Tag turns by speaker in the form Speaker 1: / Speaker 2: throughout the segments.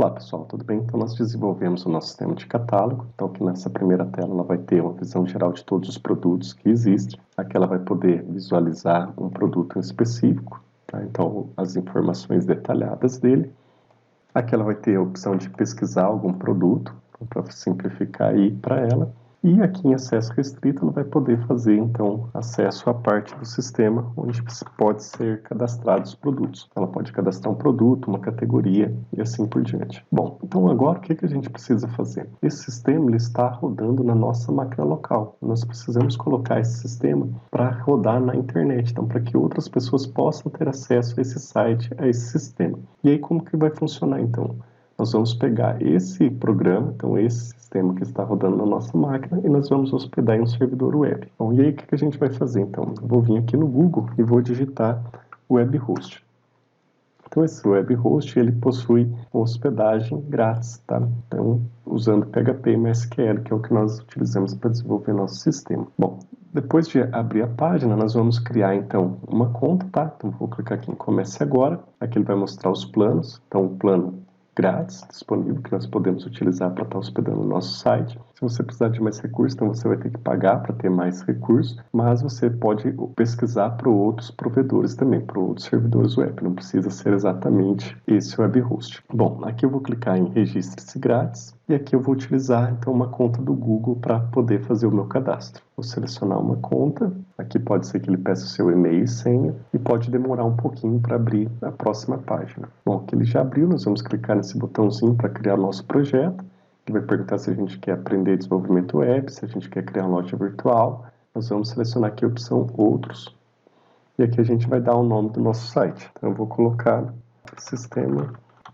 Speaker 1: Olá pessoal, tudo bem? Então nós desenvolvemos o nosso sistema de catálogo. Então aqui nessa primeira tela ela vai ter uma visão geral de todos os produtos que existem. Aqui ela vai poder visualizar um produto em específico, tá? Então as informações detalhadas dele. Aqui ela vai ter a opção de pesquisar algum produto, para simplificar aí para ela. E aqui em acesso restrito ela vai poder fazer então acesso à parte do sistema onde pode ser cadastrados os produtos. Ela pode cadastrar um produto, uma categoria e assim por diante. Bom, então agora o que a gente precisa fazer? Esse sistema ele está rodando na nossa máquina local. Nós precisamos colocar esse sistema para rodar na internet, então para que outras pessoas possam ter acesso a esse site, a esse sistema. E aí como que vai funcionar então? Nós vamos pegar esse programa, então esse sistema que está rodando na nossa máquina, e nós vamos hospedar em um servidor web. Bom, e aí o que a gente vai fazer então? Eu vou vir aqui no Google e vou digitar web host. Então esse web host ele possui uma hospedagem grátis, tá? Então usando PHP e MySQL, que é o que nós utilizamos para desenvolver nosso sistema. Bom, depois de abrir a página, nós vamos criar então uma conta, tá? Então vou clicar aqui em Comece Agora. Aqui ele vai mostrar os planos. Então o plano grátis disponível que nós podemos utilizar para estar hospedando o nosso site. Se você precisar de mais recursos, então você vai ter que pagar para ter mais recursos, mas você pode pesquisar para outros provedores também, para outros servidores web, não precisa ser exatamente esse web host. Bom, aqui eu vou clicar em Registre-se Grátis e aqui eu vou utilizar então uma conta do Google para poder fazer o meu cadastro. Vou selecionar uma conta, aqui pode ser que ele peça o seu e-mail e senha e pode demorar um pouquinho para abrir a próxima página. Bom, aqui ele já abriu, nós vamos clicar nesse botãozinho para criar o nosso projeto, que vai perguntar se a gente quer aprender desenvolvimento web, se a gente quer criar uma loja virtual. Nós vamos selecionar aqui a opção Outros e aqui a gente vai dar o nome do nosso site. Então eu vou colocar Sistema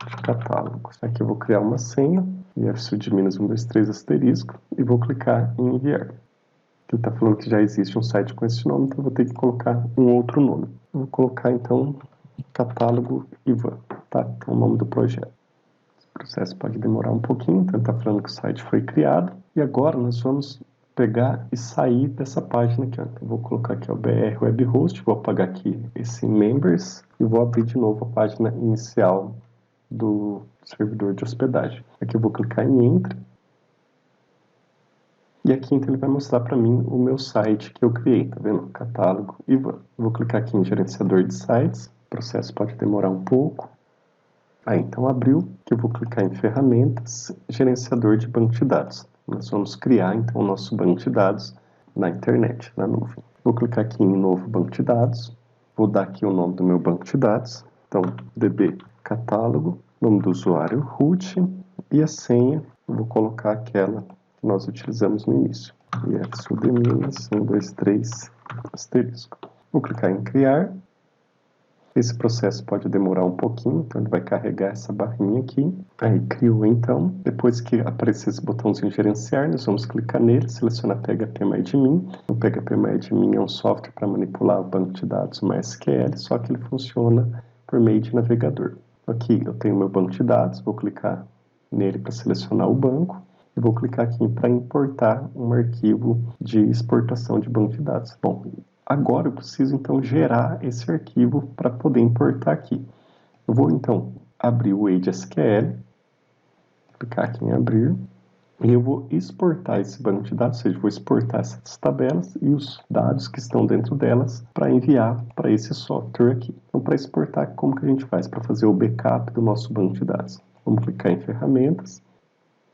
Speaker 1: de Catálogos. Aqui eu vou criar uma senha, IFSU de Minas 123 asterisco, e vou clicar em Enviar. Ele está falando que já existe um site com esse nome, então eu vou ter que colocar um outro nome. Eu vou colocar então Catálogo Ivan, tá? É o nome do projeto. Esse processo pode demorar um pouquinho, então ele está falando que o site foi criado. E agora nós vamos pegar e sair dessa página aqui, ó. Então, eu vou colocar aqui o BR Web Host, vou apagar aqui esse Members e vou abrir de novo a página inicial do servidor de hospedagem. Aqui eu vou clicar em Entre. E aqui então ele vai mostrar para mim o meu site que eu criei, tá vendo? Catálogo Ivan. Vou clicar aqui em gerenciador de sites, o processo pode demorar um pouco. Aí então abriu, que eu vou clicar em ferramentas, gerenciador de banco de dados. Nós vamos criar então o nosso banco de dados na internet, na nuvem. Vou clicar aqui em novo banco de dados, vou dar aqui o nome do meu banco de dados, então DB Catálogo, nome do usuário root e a senha, eu vou colocar aquela que nós utilizamos no início, IFSU de Minas 123 asterisco. Vou clicar em criar. Esse processo pode demorar um pouquinho, então ele vai carregar essa barrinha aqui. Aí criou então. Depois que aparecer esse botãozinho gerenciar, nós vamos clicar nele, selecionar PHP-MyAdmin. O PHP-MyAdmin é um software para manipular o banco de dados MySQL, só que ele funciona por meio de navegador. Aqui eu tenho meu banco de dados, vou clicar nele para selecionar o banco. E vou clicar aqui para importar um arquivo de exportação de banco de dados. Bom, agora eu preciso então gerar esse arquivo para poder importar aqui. Eu vou então abrir o WadeSQL, clicar aqui em abrir, e eu vou exportar esse banco de dados, ou seja, vou exportar essas tabelas e os dados que estão dentro delas para enviar para esse software aqui. Então, para exportar, como que a gente faz para fazer o backup do nosso banco de dados? Vamos clicar em ferramentas,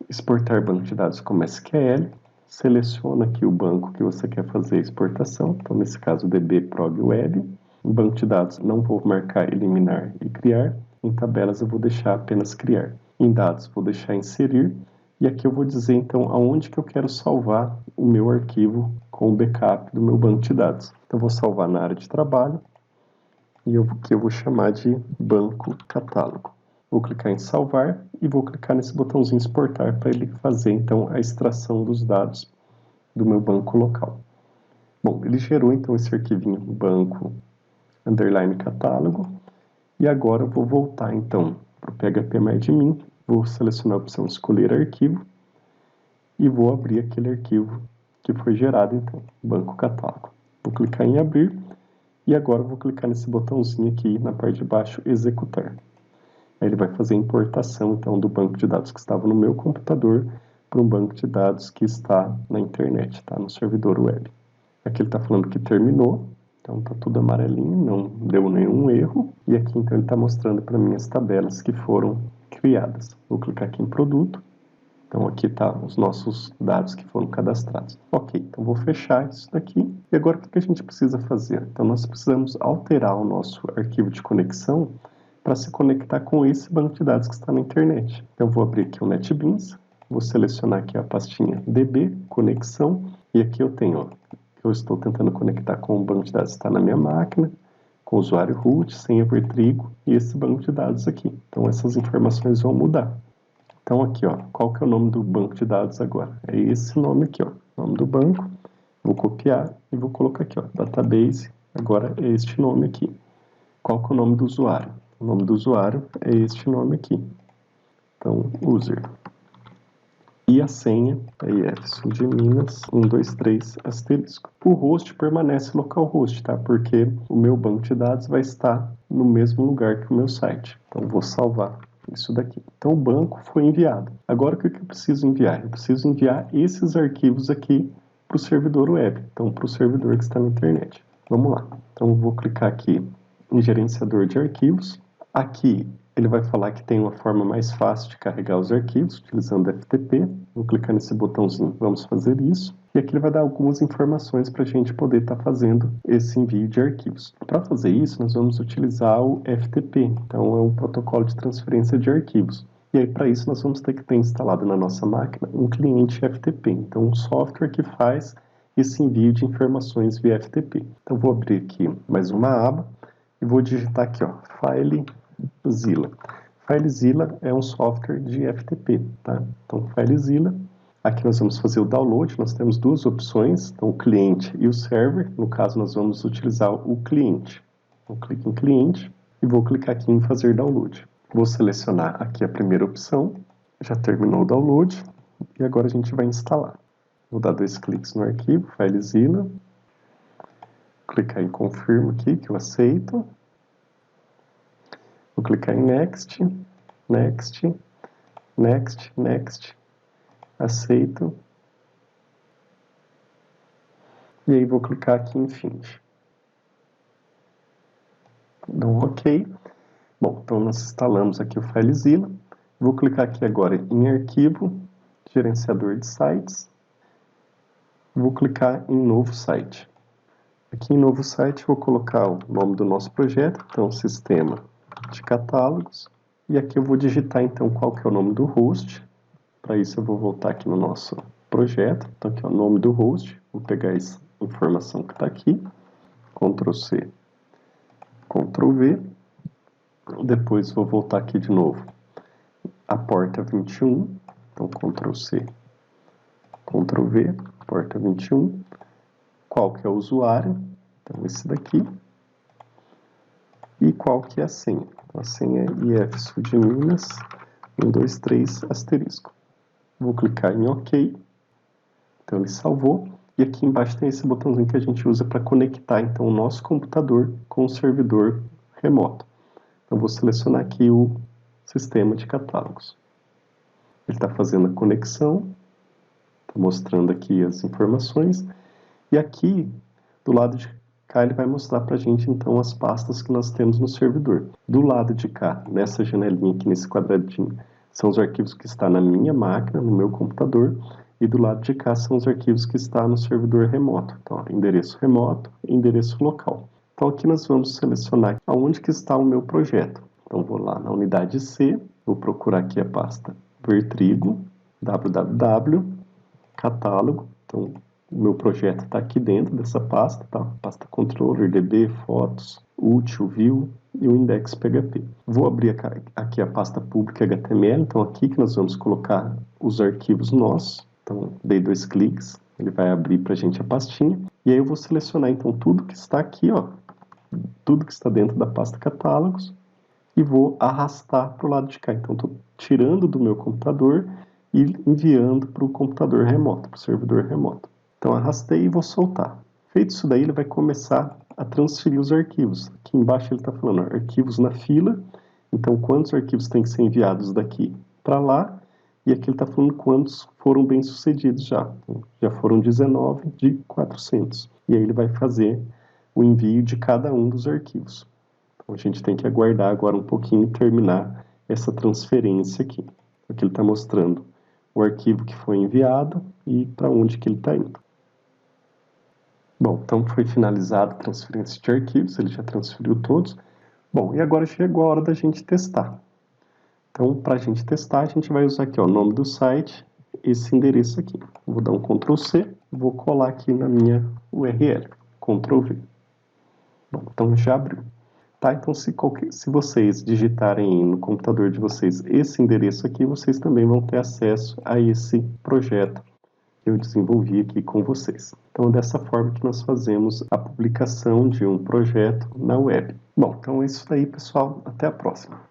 Speaker 1: exportar banco de dados como SQL, seleciona aqui o banco que você quer fazer a exportação, então nesse caso DB-Prog Web. Em banco de dados não vou marcar eliminar e criar, em tabelas eu vou deixar apenas criar. Em dados vou deixar inserir, e aqui eu vou dizer então aonde que eu quero salvar o meu arquivo com o backup do meu banco de dados. Então eu vou salvar na área de trabalho, e que eu vou chamar de banco catálogo. Vou clicar em salvar e vou clicar nesse botãozinho exportar para ele fazer então a extração dos dados do meu banco local. Bom, ele gerou então esse arquivinho banco underline catálogo e agora eu vou voltar então para o PHP-MyAdmin, vou selecionar a opção escolher arquivo e vou abrir aquele arquivo que foi gerado então, banco catálogo. Vou clicar em abrir e agora eu vou clicar nesse botãozinho aqui na parte de baixo executar. Aí ele vai fazer a importação, então, do banco de dados que estava no meu computador para um banco de dados que está na internet, tá? No servidor web. Aqui ele está falando que terminou, então está tudo amarelinho, não deu nenhum erro. E aqui, então, ele está mostrando para mim as tabelas que foram criadas. Vou clicar aqui em produto. Então, aqui tá os nossos dados que foram cadastrados. Ok, então vou fechar isso daqui. E agora, o que a gente precisa fazer? Então, nós precisamos alterar o nosso arquivo de conexão para se conectar com esse banco de dados que está na internet. Então, eu vou abrir aqui o NetBeans, vou selecionar aqui a pastinha DB, conexão, e aqui eu tenho, ó, eu estou tentando conectar com o banco de dados que está na minha máquina, com o usuário root, senha Vertrigo e esse banco de dados aqui. Então, essas informações vão mudar. Então, aqui, ó, qual que é o nome do banco de dados agora? É esse nome aqui, ó, nome do banco. Vou copiar e vou colocar aqui, ó, database, agora é este nome aqui. Qual que é o nome do usuário? O nome do usuário é este nome aqui. Então, user. E a senha é IF de Minas 123 asterisco. O host permanece localhost, tá? Porque o meu banco de dados vai estar no mesmo lugar que o meu site. Então, vou salvar isso daqui. Então, o banco foi enviado. Agora, o que eu preciso enviar? Eu preciso enviar esses arquivos aqui para o servidor web. Então, para o servidor que está na internet. Vamos lá. Então, eu vou clicar aqui em gerenciador de arquivos. Aqui, ele vai falar que tem uma forma mais fácil de carregar os arquivos, utilizando FTP. Vou clicar nesse botãozinho, vamos fazer isso. E aqui ele vai dar algumas informações para a gente poder estar fazendo esse envio de arquivos. Para fazer isso, nós vamos utilizar o FTP, então é um protocolo de transferência de arquivos. E aí, para isso, nós vamos ter que ter instalado na nossa máquina um cliente FTP, então um software que faz esse envio de informações via FTP. Então, vou abrir aqui mais uma aba e vou digitar aqui, ó, FileZilla. FileZilla é um software de FTP, tá? Então, FileZilla. Aqui nós vamos fazer o download, nós temos duas opções, então o cliente e o server. No caso, nós vamos utilizar o cliente. Então, clique em cliente e vou clicar aqui em fazer download. Vou selecionar aqui a primeira opção, já terminou o download, e agora a gente vai instalar. Vou dar 2 cliques no arquivo, FileZilla, clicar em confirma aqui, que eu aceito. Vou clicar em Next, Next, Next, Next, aceito. E aí vou clicar aqui em Finish. Dou um OK. Bom, então nós instalamos aqui o FileZilla. Vou clicar aqui agora em Arquivo, Gerenciador de Sites. Vou clicar em Novo Site. Aqui em Novo Site vou colocar o nome do nosso projeto, então Sistema de Catálogos. E aqui eu vou digitar então qual que é o nome do host. Para isso eu vou voltar aqui no nosso projeto. Então aqui é o nome do host. Vou pegar essa informação que está aqui. Ctrl C, Ctrl V. Depois vou voltar aqui de novo. A porta 21. Então Ctrl C, Ctrl V, porta 21. Qual que é o usuário? Então esse daqui. E qual que é a senha? A senha é IF Sul de Minas 123 asterisco. Vou clicar em OK. Então ele salvou. E aqui embaixo tem esse botãozinho que a gente usa para conectar então o nosso computador com o servidor remoto. Então vou selecionar aqui o sistema de catálogos. Ele está fazendo a conexão. Está mostrando aqui as informações. E aqui do lado de cá ele vai mostrar para a gente então as pastas que nós temos no servidor. Do lado de cá, nessa janelinha aqui, nesse quadradinho, são os arquivos que estão na minha máquina, no meu computador, e do lado de cá são os arquivos que estão no servidor remoto. Então, ó, endereço remoto e endereço local. Então aqui nós vamos selecionar aonde que está o meu projeto. Então vou lá na unidade C, vou procurar aqui a pasta Vertrigo, www, catálogo. Então o meu projeto está aqui dentro dessa pasta, tá? Pasta controller, DB, fotos, útil, view e o index PHP. Vou abrir aqui a pasta pública HTML, então aqui que nós vamos colocar os arquivos nossos. Então dei 2 cliques, ele vai abrir para a gente a pastinha. E aí eu vou selecionar então tudo que está aqui, ó, tudo que está dentro da pasta catálogos e vou arrastar para o lado de cá. Então estou tirando do meu computador e enviando para o computador remoto, para o servidor remoto. Então arrastei e vou soltar. Feito isso daí, ele vai começar a transferir os arquivos. Aqui embaixo ele está falando, ó, arquivos na fila, Então, quantos arquivos têm que ser enviados daqui para lá? E aqui ele está falando quantos foram bem sucedidos já. Então, já foram 19 de 400. E aí ele vai fazer o envio de cada um dos arquivos. Então, a gente tem que aguardar agora um pouquinho e terminar essa transferência aqui. Aqui ele está mostrando o arquivo que foi enviado e para onde que ele está indo. Bom, então foi finalizada a transferência de arquivos, ele já transferiu todos. Bom, e agora chegou a hora da gente testar. Então, para a gente testar, a gente vai usar aqui ó, o nome do site, esse endereço aqui. Vou dar um Ctrl C, vou colar aqui na minha URL, Ctrl V. Bom, então já abriu. Tá, então se vocês digitarem no computador de vocês esse endereço aqui, vocês também vão ter acesso a esse projeto que eu desenvolvi aqui com vocês. Então é dessa forma que nós fazemos a publicação de um projeto na web. Bom, então é isso aí, pessoal. Até a próxima.